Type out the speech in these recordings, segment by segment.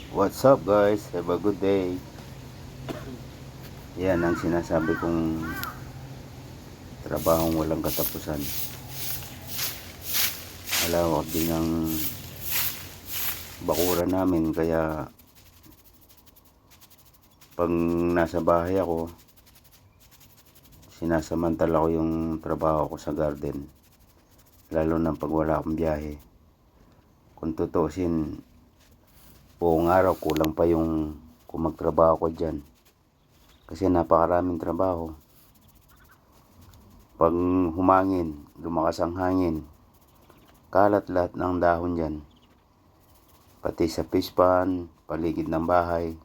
What's up guys? Have a good day. Yan ang sinasabi kong trabahong walang katapusan. Malawak din ang bakuran namin kaya pag nasa bahay ako, sinasamantala ko yung trabaho ko sa garden. Lalo na pag wala akong biyahe. Kung tutuusin, buong araw kulang pa yung kung magtrabaho ko dyan. Kasi napakaraming trabaho. Pag humangin, lumakas ang hangin, kalat lahat ng dahon dyan. Pati sa pispan, paligid ng bahay,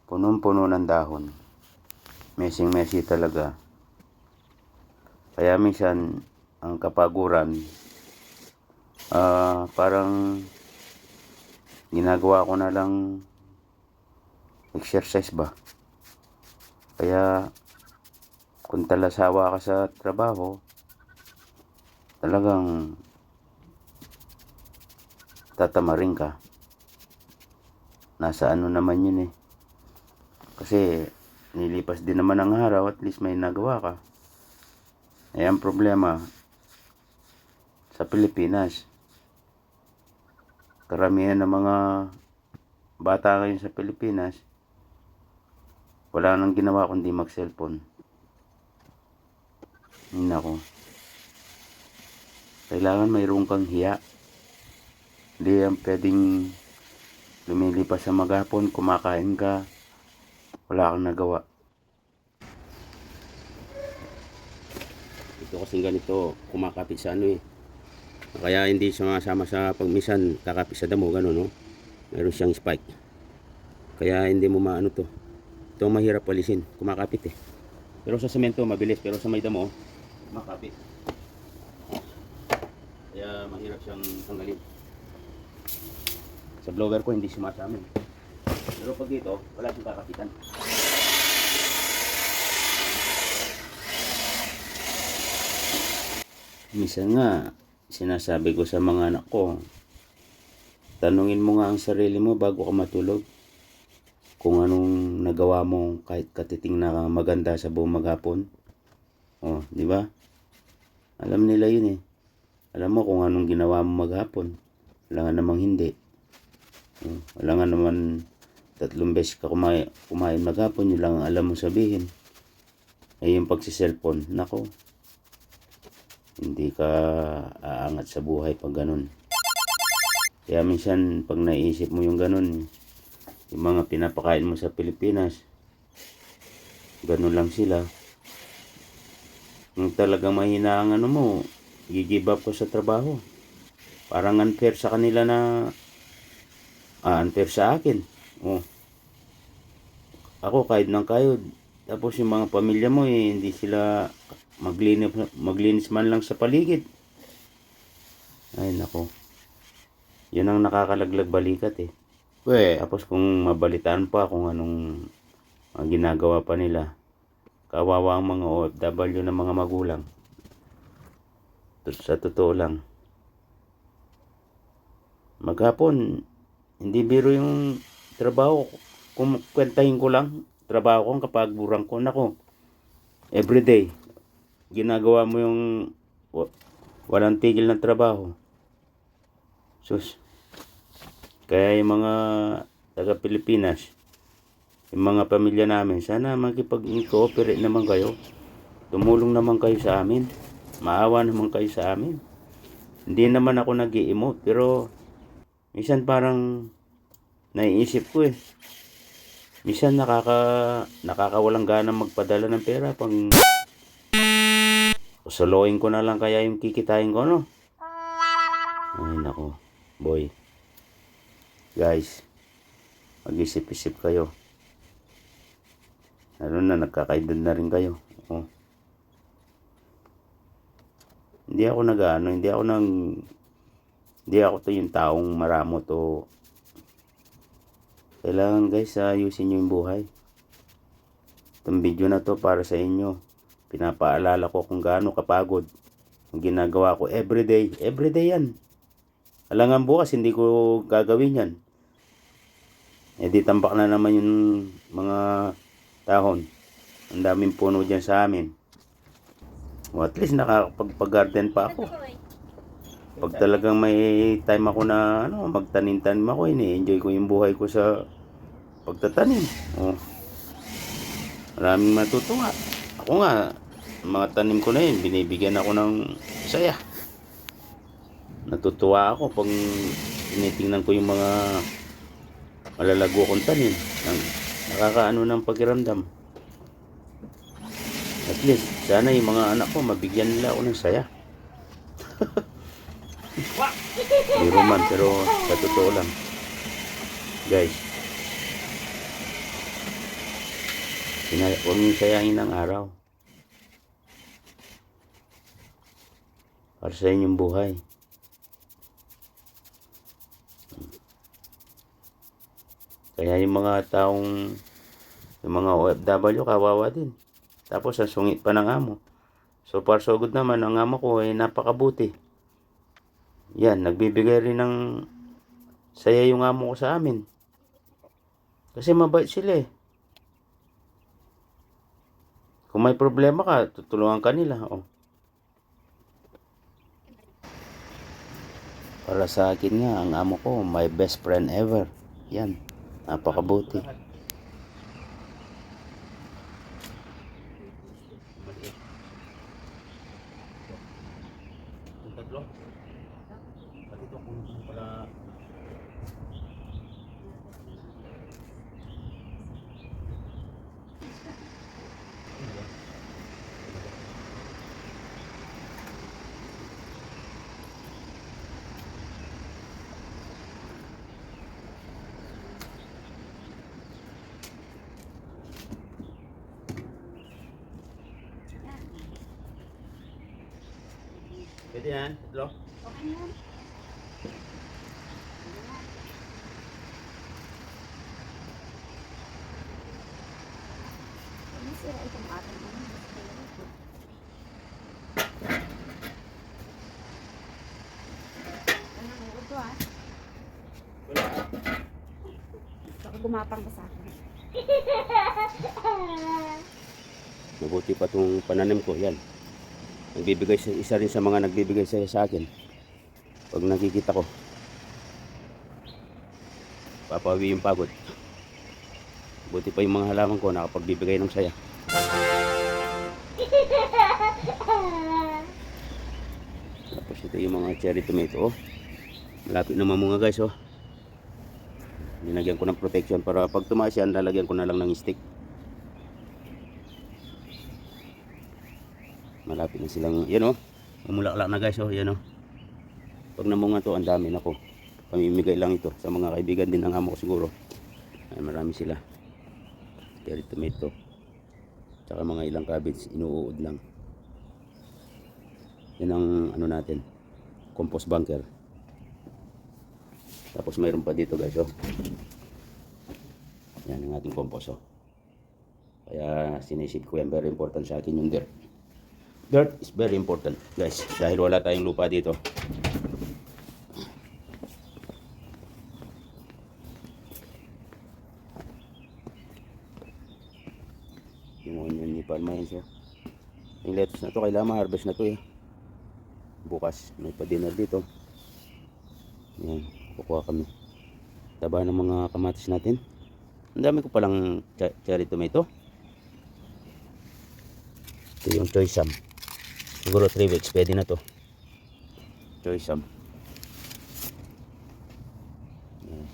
punong-puno ng dahon. Mesing-messy talaga. Kaya minsan, ang kapaguran, parang ginagawa ko na lang exercise ba. Kaya kung talasawa ka sa trabaho, talagang tatamarin ka. Nasa ano naman yun eh. Kasi nilipas din naman ang araw, at least may nagawa ka. Eh ang problema sa Pilipinas, karamihan ng mga bata ngayon sa Pilipinas, wala nang ginawa kundi mag-cellphone. Nako. Kailangan mayroon kang hiya. Hindi yan pwedeng lumilipas sa maghapon, kumakain ka, wala kang nagawa. Ito kasing ganito, kumakapit sa ano eh. Kaya hindi sumasama sa pagmisan, kakapit sa damo, gano'n no. Mayroon siyang spike. Kaya hindi mo maano to. Ito mahirap palisin, kumakapit eh. Pero sa semento mabilis, pero sa may damo, kumakapit. Kaya mahirap siyang tanggalin. Sa blower ko hindi sumasama. Pero pag dito, wala siyang kakapitan. Minsan nga, sinasabi ko sa mga anak ko, tanungin mo nga ang sarili mo bago ka matulog. Kung anong nagawa mo kahit katiting na maganda sa buong maghapon. Oh, di ba? Alam nila yun eh. Alam mo kung anong ginawa mo maghapon. Wala nga namang hindi. Oh, wala nga naman 3 beses ka kumain maghapon. Yun lang ang alam mo sabihin. Eh yung pagsiselfon, nako. Hindi ka aangat sa buhay pag ganun. Kaya minsan pag naisip mo yung ganun, yung mga pinapakain mo sa Pilipinas, ganun lang sila. Kung talagang mahina ang ano mo, i-give up ko sa trabaho. Parang unfair sa kanila na unfair sa akin. Oh. Ako kahit nang kayod. Tapos yung mga pamilya mo eh, hindi sila maglinis man lang sa paligid. Ay nako. Yan ang nakakalaglag balikat eh. Tapos kung mabalitaan pa kung anong ang ginagawa pa nila, kawawa ang mga OFW na mga magulang. Sa totoo lang, maghapon hindi biro yung trabaho. Kung kwentahin ko lang, trabaho ko kapag burang ko, nako, everyday ginagawa mo yung walang tigil ng trabaho. Sus. Kaya yung mga taga Pilipinas, yung mga pamilya namin, sana makipag-cooperate naman kayo. Tumulong naman kayo sa amin. Maawa naman kayo sa amin. Hindi naman ako nag-i-emote, pero minsan parang naiisip ko eh. Minsan nakakawalang gana magpadala ng pera pag soloin ko na lang kaya yung kikitain ko, no? Ay nako, boy. Guys, mag-isip-isip kayo. Lalo na nagkakaedad na rin kayo. Oh. Hindi ako to yung taong maramot o kailangan guys ayusin nyo yung buhay. Itong video na to para sa inyo. Pinapaalala ko kung gaano kapagod ang ginagawa ko everyday yan. Alangan bukas hindi ko gagawin yan. Eh di tambak na naman yung mga dahon. Ang daming puno dyan sa amin. O at least nakakapag-garden pa ako. Pag talagang may time ako na magtanim-tanim ako, ini-enjoy ko yung buhay ko sa pagtatanim. O, maraming matutuwa. Ako nga, mga tanim ko na yun, binibigyan ako ng saya. Natutuwa ako pag tinitingnan ko yung mga malalago kong tanim. Nakakaano ng pakiramdam. At least, sana yung mga anak ko, mabigyan nila ako ng saya. Biro man, pero sa totoo lang. Guys, huwag niyong sayangin ang araw. Para sa inyong buhay. Kaya yung mga taong, yung mga OFW, kawawa din. Tapos ang sungit pa ng amo. So far so good naman, ang amo ko ay napakabuti. Yan, nagbibigay rin ng saya yung amo ko sa amin. Kasi mabait sila eh. Kung may problema ka, tutulungan ka nila. Oh. Para sa akin nga, ang amo ko, my best friend ever. Yan, napakabuti. Pwede yan, tatlo? Okay yan. Ano sira itong ating ano? Ano ang uto ah? Baka gumapang ka sa akin. Mabuti pa itong pananim ko, yan. Nagbibigay isa rin sa mga nagbibigay sa akin. Pag nakikita ko, papawi yung pagod. Buti pa yung mga halaman ko nakapagbibigay ng saya. Tapos ito yung mga cherry tomato. Oh. Malapit na mamunga guys. Oh. Linagyan ko ng protection para pag tumaas yan, lalagyan ko na lang ng stick. Malapit na silang, yan oh. Umulaklak na guys. Oh. Yan oh. Pag namunga to, ang dami na ko. Pamimigay lang ito sa mga kaibigan din ng amo ko siguro. Ay, marami sila. Cherry tomato. Tsaka mga ilang cabbage, inuuod lang. Yan ang ano natin, compost bunker. Tapos mayroon pa dito guys, oh. Yan ang ating compost, oh. Kaya sinisip ko yan, very important sa akin yung dirt. Dirt is very important guys, dahil wala tayong lupa dito. Yung onion ni Palmayens, oh. Yung lettuce na to, kailangan ma-harvest na to eh. Bukas may pa-dinner dito. Yan, kukuha kami. Taba ng mga kamatis natin. Ang dami ko palang cherry tomato. Ito yung choy sam. Siguro 3 weeks pwede na to. Choy sam. Yan.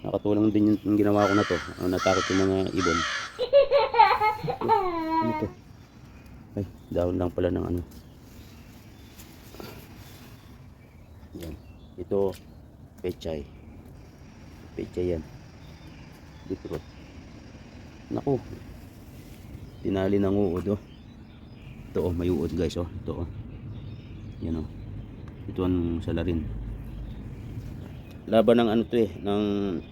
Nakatulong din yung ginawa ko na to. Natakot yung mga ibon. Ano to? Ay, dahon lang pala ng ano. Yan. Ito, pechay. Pechay yan. Beetroot. Naku. Tinali ng uod, oh. Ito, oh, may uod guys, oh. Ito, oh. Yan, oh. Ito ang salarin. Laban ng ano to eh, ng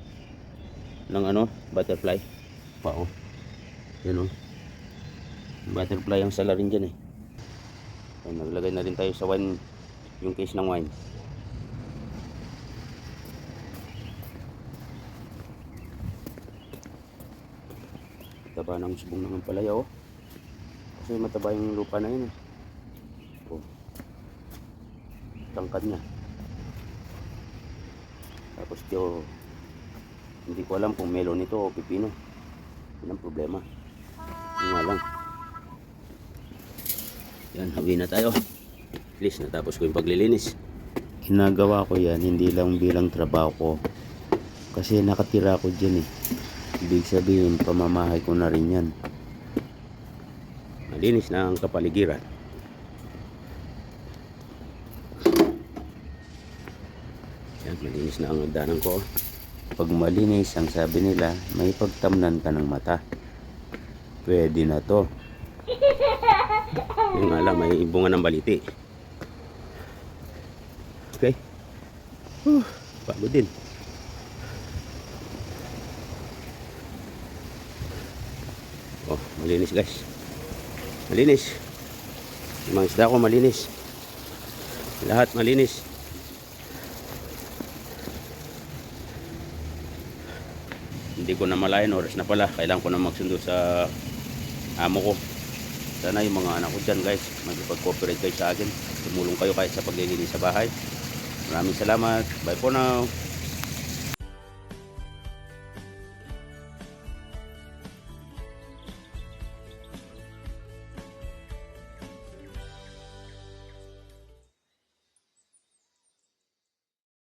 ano, butterfly. Pa, oh. Yan, oh. Butterfly ang salarin dyan, eh. Ay, naglagay na rin tayo sa wine, yung case ng wine. taba ng subong ng palaya oh. Kasi mataba yung lupa na yun eh. Oh. Tangkad niya. Tapos hindi ko alam kung melon ito o pipino. Yun ang problema. Yun nga lang. Yan, hawi na tayo. At least natapos ko yung paglilinis. Ginagawa ko yan hindi lang bilang trabaho ko. Kasi nakatira ko dyan eh. Ibig sabihin pamamahay ko na rin yan. Malinis na ang kapaligiran. Yan, malinis na ang hagdanan ko. Pag malinis, ang sabi nila, may pagtamnan ka ng mata. Pwede na to. Yung nga lang, may bunga ng baliti. Okay. Pagod din. Oh, malinis guys. Malinis. Yung mga isda ko malinis. Lahat malinis. Hindi ko na malayan, oras na pala. Kailangan ko na magsundo sa amo ko. Sana yung mga anak ko dyan guys, magpag-cooperate kayo sa akin. Tumulong kayo kahit sa paglilinis sa bahay. Maraming salamat. Bye for now.